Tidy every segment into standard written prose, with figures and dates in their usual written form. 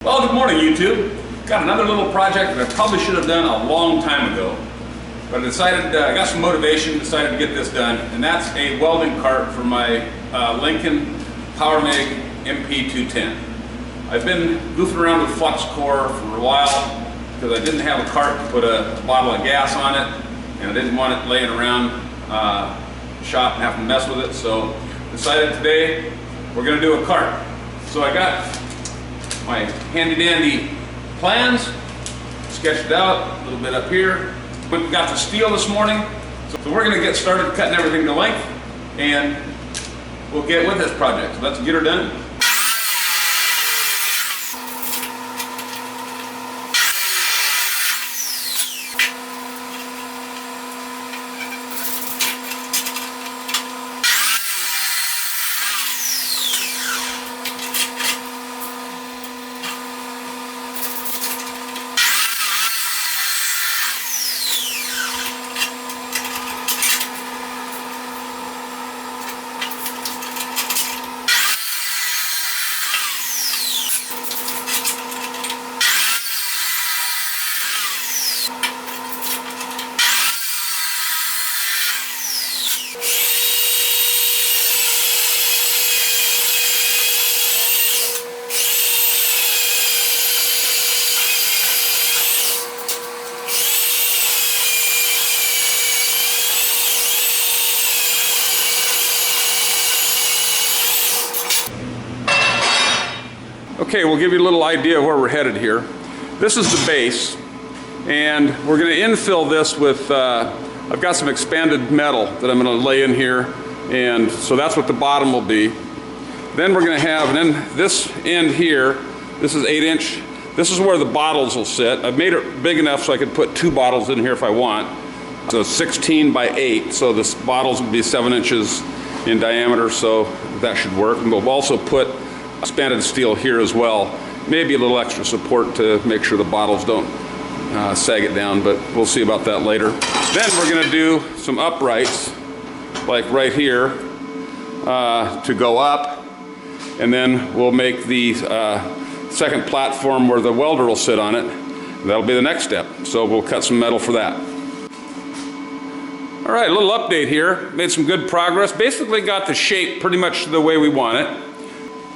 Well, good morning, YouTube. Got another little project that I probably should have done a long time ago, but I decided, I got some motivation, decided to get this done, and that's a welding cart for my Lincoln Power Mig MP210. I've been goofing around with flux core for a while because I didn't have a cart to put a bottle of gas on it, and I didn't want it laying around shop and have to mess with it, so decided today we're going to do a cart. So I got my handy dandy plans, sketched it out, a little bit up here. We got the steel this morning, so we're going to get started cutting everything to length, and we'll get with this project. So let's get her done. Okay, we'll give you a little idea of where we're headed here. This is the base, and we're going to infill this with, I've got some expanded metal that I'm going to lay in here, and so that's what the bottom will be. Then we're going to have, and then this end here, this is 8-inch, this is where the bottles will sit. I've made it big enough so I could put 2 bottles in here if I want. So 16 by 8, so the bottles will be 7 inches in diameter, so that should work. And we'll also put expanded steel here as well. Maybe a little extra support to make sure the bottles don't sag it down, but we'll see about that later. Then we're going to do some uprights, like right here, to go up, and then we'll make the second platform where the welder will sit on it. That'll be the next step. So we'll cut some metal for that. All right, a little update here. Made some good progress. Basically got the shape pretty much the way we want it.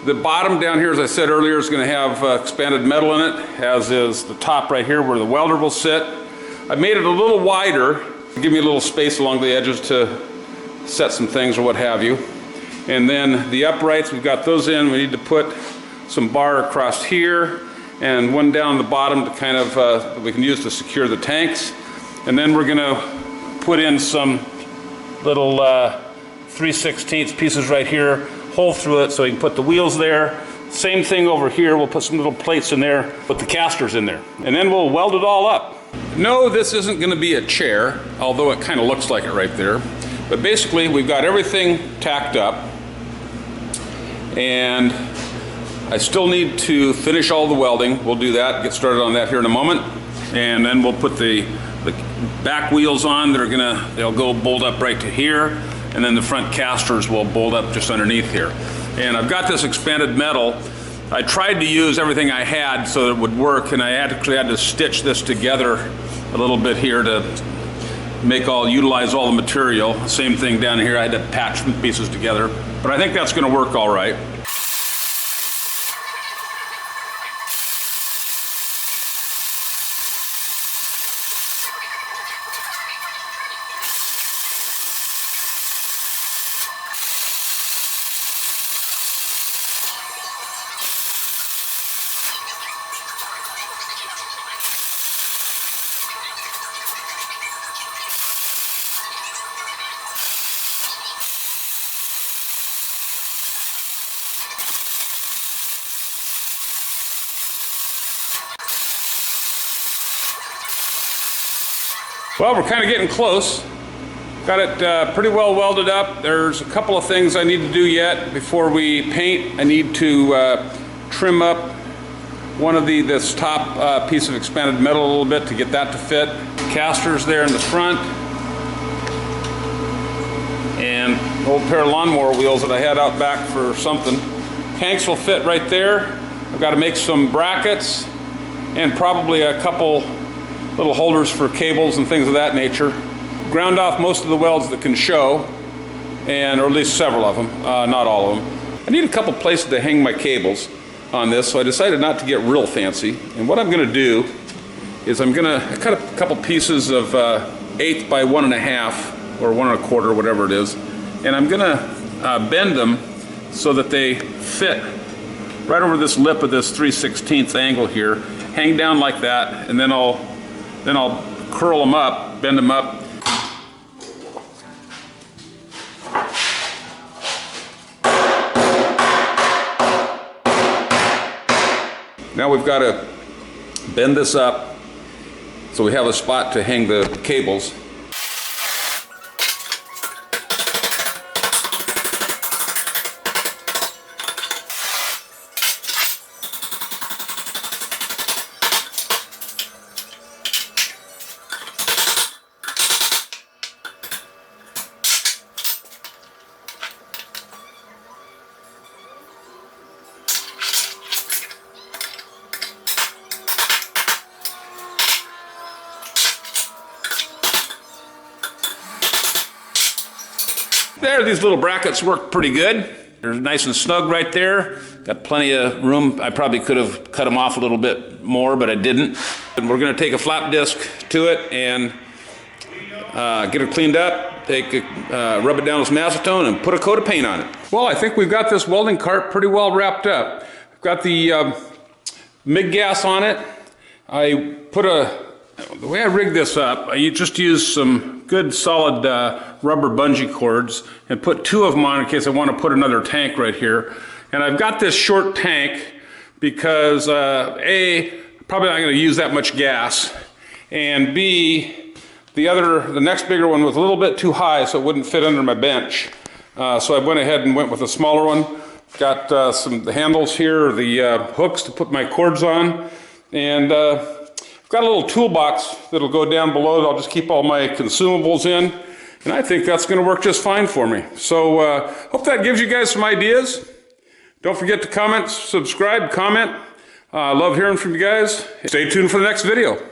The bottom down here, as I said earlier, is going to have expanded metal in it, as is the top right here where the welder will sit. I made it a little wider to give me a little space along the edges to set some things or what have you. And then the uprights, we've got those in. We need to put some bar across here and one down the bottom to kind of, that we can use to secure the tanks. And then we're going to put in some little 3/16 pieces right here, hole through it so you can put the wheels there. Same thing over here, we'll put some little plates in there, put the casters in there, and then we'll weld it all up. No, this isn't going to be a chair, although it kind of looks like it right there. But basically, we've got everything tacked up, and I still need to finish all the welding. We'll do that, get started on that here in a moment, and then we'll put the back wheels on. They'll go bolt up right to here, and then the front casters will bolt up just underneath here. And I've got this expanded metal. I tried to use everything I had so it would work, and I actually had to stitch this together a little bit here to utilize all the material. Same thing down here, I had to patch the pieces together. But I think that's gonna work all right. Well, we're kind of getting close. Got it pretty well welded up. There's a couple of things I need to do yet before we paint. I need to trim up one of this top piece of expanded metal a little bit to get that to fit. Casters there in the front. And an old pair of lawnmower wheels that I had out back for something. Tanks will fit right there. I've got to make some brackets and probably a couple little holders for cables and things of that nature. Ground off most of the welds that can show, or at least several of them, not all of them. I need a couple places to hang my cables on this, so I decided not to get real fancy. And what I'm going to do is I cut a couple pieces of 1/8 by 1.5 or 1 1/4, whatever it is, and I'm going to bend them so that they fit right over this lip of this 3/16 angle here. Hang down like that, and then I'll curl them up, bend them up. Now we've got to bend this up so we have a spot to hang the cables. There, these little brackets work pretty good. They're nice and snug right there. Got plenty of room. I probably could have cut them off a little bit more, but I didn't. And we're going to take a flap disc to it and get it cleaned up, rub it down with some acetone and put a coat of paint on it. Well, I think we've got this welding cart pretty well wrapped up. I've got the MIG gas on it. The way I rigged this up, I just used some good solid rubber bungee cords and put 2 of them on in case I want to put another tank right here. And I've got this short tank because A, probably not going to use that much gas, and B, the next bigger one was a little bit too high so it wouldn't fit under my bench. So I went ahead and went with a smaller one. Got the handles here, the hooks to put my cords on, and got a little toolbox that'll go down below. I'll just keep all my consumables in, and I think that's going to work just fine for me. So hope that gives you guys some ideas. Don't forget to comment, subscribe, comment. I love hearing from you guys. Stay tuned for the next video.